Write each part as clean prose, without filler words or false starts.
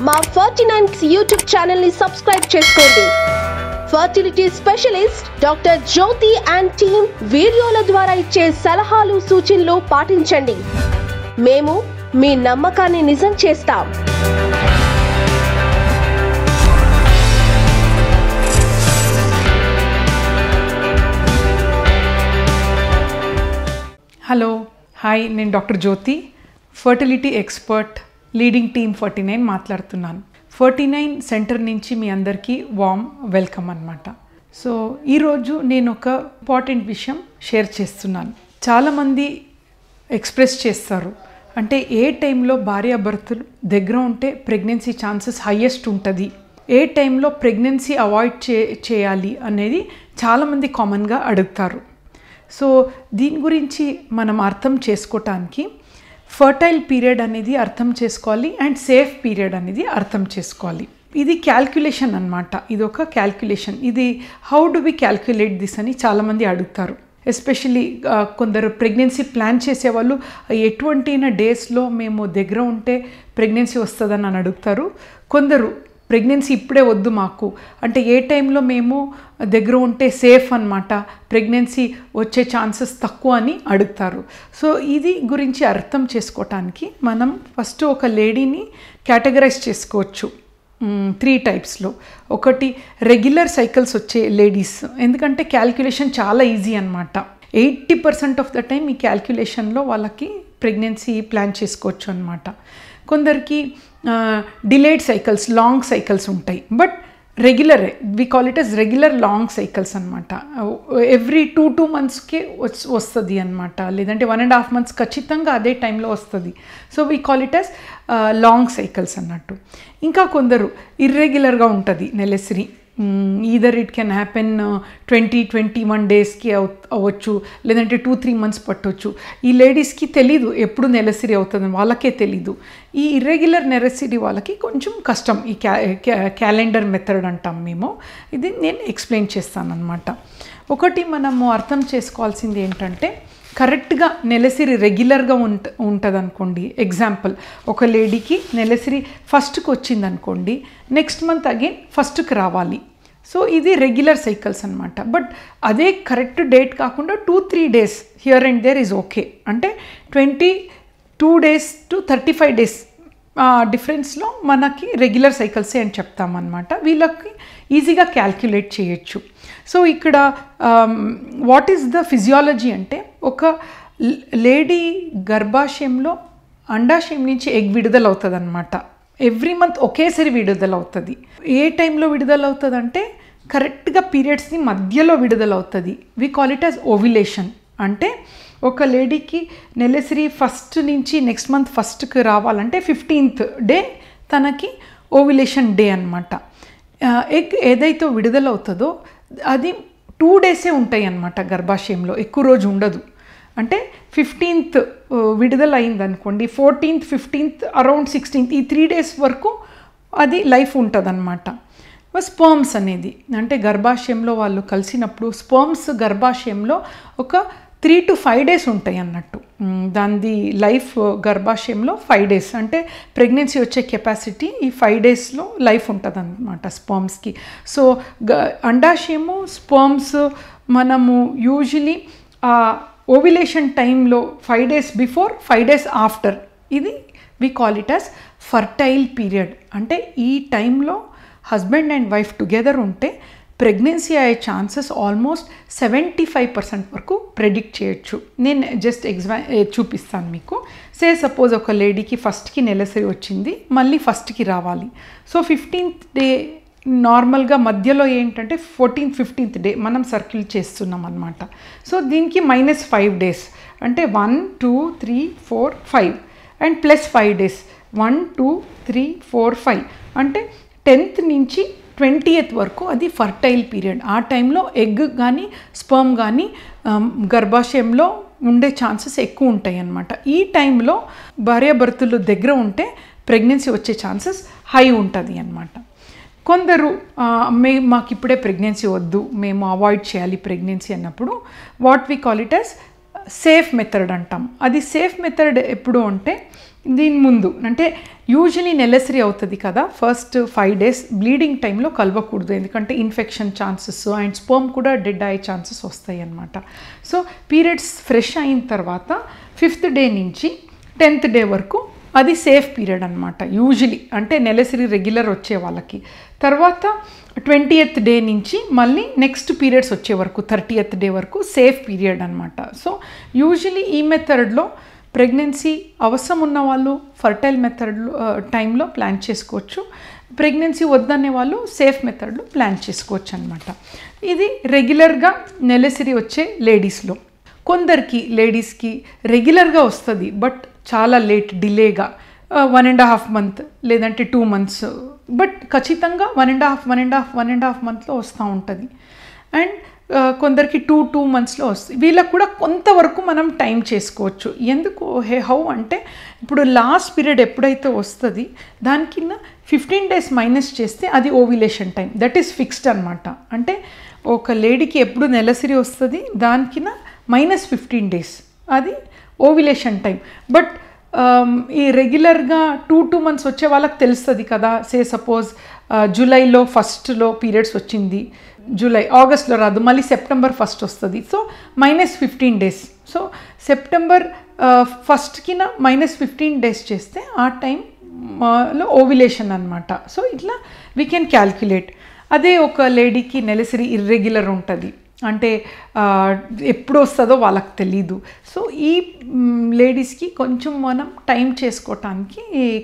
మా 49 YouTube channel ని subscribe చేసుకోండి. Fertility specialist doctor Jyothi and team వీడియోల ద్వారా ఇచ్చే సలహాలు సూచనలు పాటించండి. మేము మీ నమ్మకాన్ని నిజం చేస్తాం. హలో, హాయ్, నేను డాక్టర్ జ్యోతి, ఫర్టిలిటీ ఎక్స్పర్ట్, లీడింగ్ టీమ్ 49 మాట్లాడుతున్నాను. 49 సెంటర్ నుంచి మీ అందరికీ వార్మ్ వెల్కమ్ అన్నమాట. సో ఈరోజు నేను ఒక ఇంపార్టెంట్ విషయం షేర్ చేస్తున్నాను. చాలామంది ఎక్స్ప్రెస్ చేస్తారు, అంటే ఏ టైంలో భార్యాభర్తలు దగ్గర ఉంటే ప్రెగ్నెన్సీ ఛాన్సెస్ హయ్యెస్ట్ ఉంటుంది, ఏ టైంలో ప్రెగ్నెన్సీ అవాయిడ్ చేయాలి అనేది చాలామంది కామన్గా అడుగుతారు. సో దీని గురించి మనం అర్థం చేసుకోవటానికి ఫర్టైల్ పీరియడ్ అనేది అర్థం చేసుకోవాలి అండ్ సేఫ్ పీరియడ్ అనేది అర్థం చేసుకోవాలి. ఇది క్యాల్కులేషన్ అన్నమాట. ఇది ఒక క్యాల్కులేషన్. ఇది how do we calculate this అని చాలామంది అడుగుతారు. ఎస్పెషలీ కొందరు ప్రెగ్నెన్సీ ప్లాన్ చేసేవాళ్ళు ఎటువంటి డేస్లో మేము దగ్గర ఉంటే ప్రెగ్నెన్సీ వస్తుందని అడుగుతారు. కొందరు ప్రెగ్నెన్సీ ఇప్పుడే వద్దు మాకు, అంటే ఏ టైంలో మేము దగ్గర ఉంటే సేఫ్ అన్నమాట, ప్రెగ్నెన్సీ వచ్చే ఛాన్సెస్ తక్కువ అని అడుగుతారు. సో ఇది గురించి అర్థం చేసుకోవటానికి మనం ఫస్ట్ ఒక లేడీని కేటగరైజ్ చేసుకోవచ్చు 3 టైప్స్లో. ఒకటి రెగ్యులర్ సైకిల్స్ వచ్చే లేడీస్, ఎందుకంటే క్యాల్కులేషన్ చాలా ఈజీ అన్నమాట. 80% ఆఫ్ ద టైం ఈ క్యాల్కులేషన్లో వాళ్ళకి ప్రెగ్నెన్సీ ప్లాన్ చేసుకోవచ్చు అన్నమాట. కొందరికి డిలేడ్ సైకిల్స్, లాంగ్ సైకిల్స్ ఉంటాయి, బట్ రెగ్యులరే, we call it as regular long cycles అనమాట. ఎవ్రీ 2 మంత్స్కే వస్తుంది అనమాట, లేదంటే 1.5 మంత్స్ ఖచ్చితంగా అదే టైంలో వస్తుంది. So we call it as long cycles అన్నట్టు. ఇంకా కొందరు ఇర్రెగ్యులర్గా ఉంటుంది నెలసరి. ఈదర్ ఇట్ కెన్ హ్యాపెన్ 20-21 డేస్కి అవ్వచ్చు, లేదంటే 2-3 మంత్స్ పట్టవచ్చు. ఈ లేడీస్కి తెలీదు ఎప్పుడు నెలసరి అవుతుంది, వాళ్ళకే తెలీదు. ఈ ఇర్రెగ్యులర్ నెలసరి వాళ్ళకి కొంచెం కష్టం. ఈ క్యాలెండర్ మెథడ్ అంటాం మేము. ఇది నేను ఎక్స్ప్లెయిన్ చేస్తాను అన్నమాట. ఒకటి మనము అర్థం చేసుకోవాల్సింది ఏంటంటే, కరెక్ట్గా నెలసరి రెగ్యులర్గా ఉంటుంది అనుకోండి. ఎగ్జాంపుల్, ఒక లేడీకి నెలసరి ఫస్ట్కి వచ్చింది అనుకోండి, నెక్స్ట్ మంత్ అగైన్ ఫస్ట్కి రావాలి. సో ఇది రెగ్యులర్ సైకిల్స్ అనమాట. బట్ అదే కరెక్ట్ డేట్ కాకుండా 2-3 days here and there is okay. అంటే 22 డేస్ టు 35 డేస్ డిఫరెన్స్లో మనకి రెగ్యులర్ సైకిల్సే అని చెప్తామన్నమాట. వీళ్ళకి ఈజీగా క్యాల్కులేట్ చేయొచ్చు. సో ఇక్కడ వాట్ ఈస్ ద ఫిజియాలజీ అంటే, ఒక లేడీ గర్భాశయంలో అండాశయం నుంచి ఎగ్ విడుదల అవుతుంది అనమాట. ఎవ్రీ మంత్ ఒకేసారి విడుదల అవుతుంది. ఏ టైంలో విడుదల అవుతుంది అంటే, కరెక్ట్గా పీరియడ్స్ని మధ్యలో విడుదల అవుతుంది. We call it as ovulation. అంటే ఒక లేడీకి నెలసరి ఫస్ట్ నుంచి నెక్స్ట్ మంత్ ఫస్ట్కి రావాలంటే 15th డే తనకి ఓవ్యులేషన్ డే అనమాట. ఎగ్ ఏదైతే విడుదల అవుతుందో అది 2 డేసే ఉంటాయి అన్నమాట గర్భాశయంలో, ఎక్కువ రోజు ఉండదు. అంటే 15th విడుదల అయింది అనుకోండి, 14th, 15th, అరౌండ్ 16th, ఈ 3 డేస్ వరకు అది లైఫ్ ఉంటుంది అన్నమాట. స్పర్మ్స్ అనేది, అంటే గర్భాశయంలో వాళ్ళు కలిసినప్పుడు స్పర్మ్స్ గర్భాశయంలో ఒక 3 to 5 డేస్ ఉంటాయి అన్నట్టు. దాని లైఫ్ గర్భాశయంలో 5 డేస్, అంటే ప్రెగ్నెన్సీ వచ్చే కెపాసిటీ ఈ 5 డేస్లో లైఫ్ ఉంటుంది అన్నమాట స్పర్మ్స్కి. సో అండాశయము, స్పర్మ్స్ మనము యూజువలీ ఓవ్యులేషన్ టైంలో 5 డేస్ బిఫోర్, 5 డేస్ ఆఫ్టర్, ఇది we call it as fertile period. అంటే ఈ టైంలో హస్బెండ్ అండ్ వైఫ్ టుగెదర్ ఉంటే ప్రెగ్నెన్సీ అయ్యే ఛాన్సెస్ ఆల్మోస్ట్ 75% వరకు ప్రెడిక్ట్ చేయొచ్చు. నేను జస్ట్ చూపిస్తాను మీకు. సపోజ్ ఒక లేడీకి ఫస్ట్కి నెలసరి వచ్చింది, మళ్ళీ ఫస్ట్కి రావాలి. సో 15th డే నార్మల్గా మధ్యలో ఏంటంటే 14th, 15th డే మనం సర్కిల్ చేస్తున్నాం అన్నమాట. సో దీనికి -5 డేస్, అంటే 1, 2, 3, 4, 5 అండ్ +5 డేస్ 1, 2, 3, 4, 5, అంటే 10th నుంచి 20th వరకు అది ఫర్టైల్ పీరియడ్. ఆ టైంలో ఎగ్ కానీ స్పర్మ్ కానీ గర్భాశయంలో ఉండే ఛాన్సెస్ ఎక్కువ ఉంటాయి అన్నమాట. ఈ టైంలో భార్యాభర్తలు దగ్గర ఉంటే ప్రెగ్నెన్సీ వచ్చే ఛాన్సెస్ హై ఉంటుంది అన్నమాట. కొందరు మాకు ఇప్పుడే ప్రెగ్నెన్సీ వద్దు, మేము అవాయిడ్ చేయాలి ప్రెగ్నెన్సీ అన్నప్పుడు what we call it as safe method అంటాం. అది సేఫ్ మెథడ్ ఎప్పుడు అంటే, దీని ముందు అంటే యూజువలీ నెలసరి అవుతుంది కదా, ఫస్ట్ 5 days బ్లీడింగ్ టైంలో కలవకూడదు, ఎందుకంటే ఇన్ఫెక్షన్ ఛాన్సెస్ అండ్ స్పర్మ్ కూడా డెడ్ అయ్యే ఛాన్సెస్ వస్తాయి అన్నమాట. సో పీరియడ్స్ ఫ్రెష్ అయిన తర్వాత 5th day నుంచి 10th day వరకు అది సేఫ్ పీరియడ్ అనమాట యూజువలీ, అంటే నెలసరి రెగ్యులర్ వచ్చే వాళ్ళకి. తర్వాత 20th day నుంచి మళ్ళీ నెక్స్ట్ పీరియడ్స్ వచ్చే వరకు 30th day వరకు సేఫ్ పీరియడ్ అనమాట. సో యూజువలీ ఈ మెథడ్లో ప్రెగ్నెన్సీ అవసరం ఉన్న వాళ్ళు ఫర్టైల్ మెథడ్లో టైంలో ప్లాన్ చేసుకోవచ్చు, ప్రెగ్నెన్సీ వద్దనే వాళ్ళు సేఫ్ మెథడ్లో ప్లాన్ చేసుకోవచ్చు అనమాట. ఇది రెగ్యులర్గా నెలసరి వచ్చే లేడీస్లో. కొందరికి లేడీస్కి రెగ్యులర్గా వస్తుంది బట్ చాలా లేట్ డిలేగా 1.5 months లేదంటే 2 months, బట్ ఖచ్చితంగా 1.5 monthలో వస్తూ ఉంటుంది. అండ్ కొందరికి 2 monthsలో వస్తుంది. వీళ్ళకు కూడా కొంతవరకు మనం టైం చేసుకోవచ్చు. ఎందుకు హౌ అంటే ఇప్పుడు లాస్ట్ పీరియడ్ ఎప్పుడైతే వస్తుంది దానికి 15 days మైనస్ చేస్తే అది ovulation time, that is fixed అనమాట. అంటే ఒక లేడీకి ఎప్పుడు నెలసరి వస్తుంది దానికి -15 days అది ఓవ్యులేషన్ టైం. బట్ ఈ రెగ్యులర్గా 2 months వచ్చే వాళ్ళకి తెలుస్తుంది కదా, సపోజ్ జూలైలో ఫస్ట్లో పీరియడ్స్ వచ్చింది, ఆగస్ట్లో రాదు, మళ్ళీ సెప్టెంబర్ 1st వస్తుంది, so -15 days. So September 1st -15 days చేస్తే ఆ టైంలో ఓవ్యులేషన్ అనమాట. సో ఇట్లా వీ కెన్ క్యాల్కులేట్. అదే ఒక లేడీకి నెలసరి ఇర్రెగ్యులర్ ఉంటుంది, అంటే ఎప్పుడు వస్తుందో వాళ్ళకి తెలీదు. సో ఈ లేడీస్కి కొంచెం మనం టైం చేసుకోవటానికి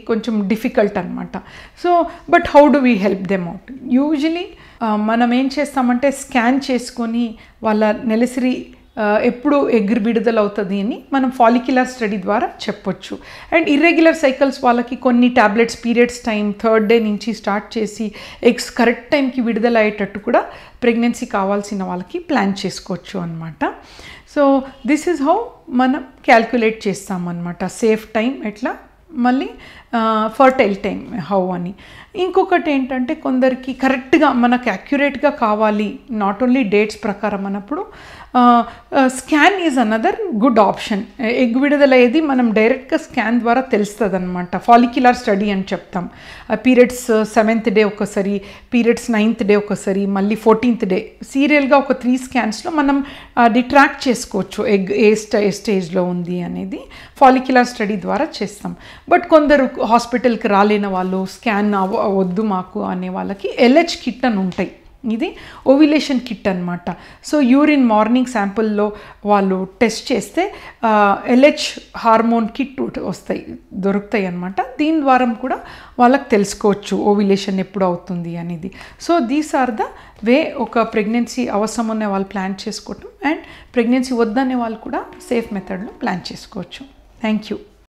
కొంచెం డిఫికల్ట్ అనమాట. So but how do we help them out? Usually మనం ఏం చేస్తామంటే స్కాన్ చేసుకొని వాళ్ళ నెలసరి ఎప్పుడు ఎగ్ విడుదలవుతుంది అని మనం ఫాలిక్యులర్ స్టడీ ద్వారా చెప్పొచ్చు. అండ్ ఇర్రెగ్యులర్ సైకిల్స్ వాళ్ళకి కొన్ని tablets periods time 3rd day నుంచి స్టార్ట్ చేసి ఎగ్స్ కరెక్ట్ టైంకి విడుదల అయ్యేటట్టు కూడా ప్రెగ్నెన్సీ కావాల్సిన వాళ్ళకి ప్లాన్ చేసుకోవచ్చు అనమాట. సో దిస్ ఈజ్ హౌ మనం క్యాల్కులేట్ చేస్తామన్నమాట సేఫ్ టైం ఎట్లా, మళ్ళీ ఫర్టైల్ టైం హౌ అని. ఇంకొకటి ఏంటంటే కొందరికి కరెక్ట్గా మనకు యాక్యురేట్గా కావాలి, నాట్ ఓన్లీ డేట్స్ ప్రకారం అన్నప్పుడు scan is another good option. Egg విడుదలయ్యేది మనం డైరెక్ట్గా స్కాన్ ద్వారా తెలుస్తుంది అనమాట, ఫాలిక్యులర్ స్టడీ అని చెప్తాం. పీరియడ్స్ 7th day ఒకసారి, పీరియడ్స్ 9th day ఒకసారి, మళ్ళీ 14th day సీరియల్గా ఒక 3 scans మనం అది ట్రాక్ చేసుకోవచ్చు ఎగ్ ఏ స్టేజ్లో ఉంది అనేది ఫాలిక్యులర్ స్టడీ ద్వారా చేస్తాం. బట్ కొందరు హాస్పిటల్కి రాలేని వాళ్ళు, స్కాన్ వద్దు మాకు అనే వాళ్ళకి LH కిట్ అని ఉంటాయి, ఇది ఓవ్యులేషన్ కిట్ అనమాట. సో యూరిన్ మార్నింగ్ శాంపుల్లో వాళ్ళు టెస్ట్ చేస్తే LH హార్మోన్ కిట్ దొరుకుతాయి అనమాట. దీని ద్వారా కూడా వాళ్ళకి తెలుసుకోవచ్చు ఓవ్యులేషన్ ఎప్పుడు అవుతుంది అనేది. So these are the way ఒక ప్రెగ్నెన్సీ అవసరం ఉన్న వాళ్ళు ప్లాన్ చేసుకోవటం, అండ్ ప్రెగ్నెన్సీ వద్దనే వాళ్ళు కూడా సేఫ్ మెథడ్లో ప్లాన్ చేసుకోవచ్చు. Thank you.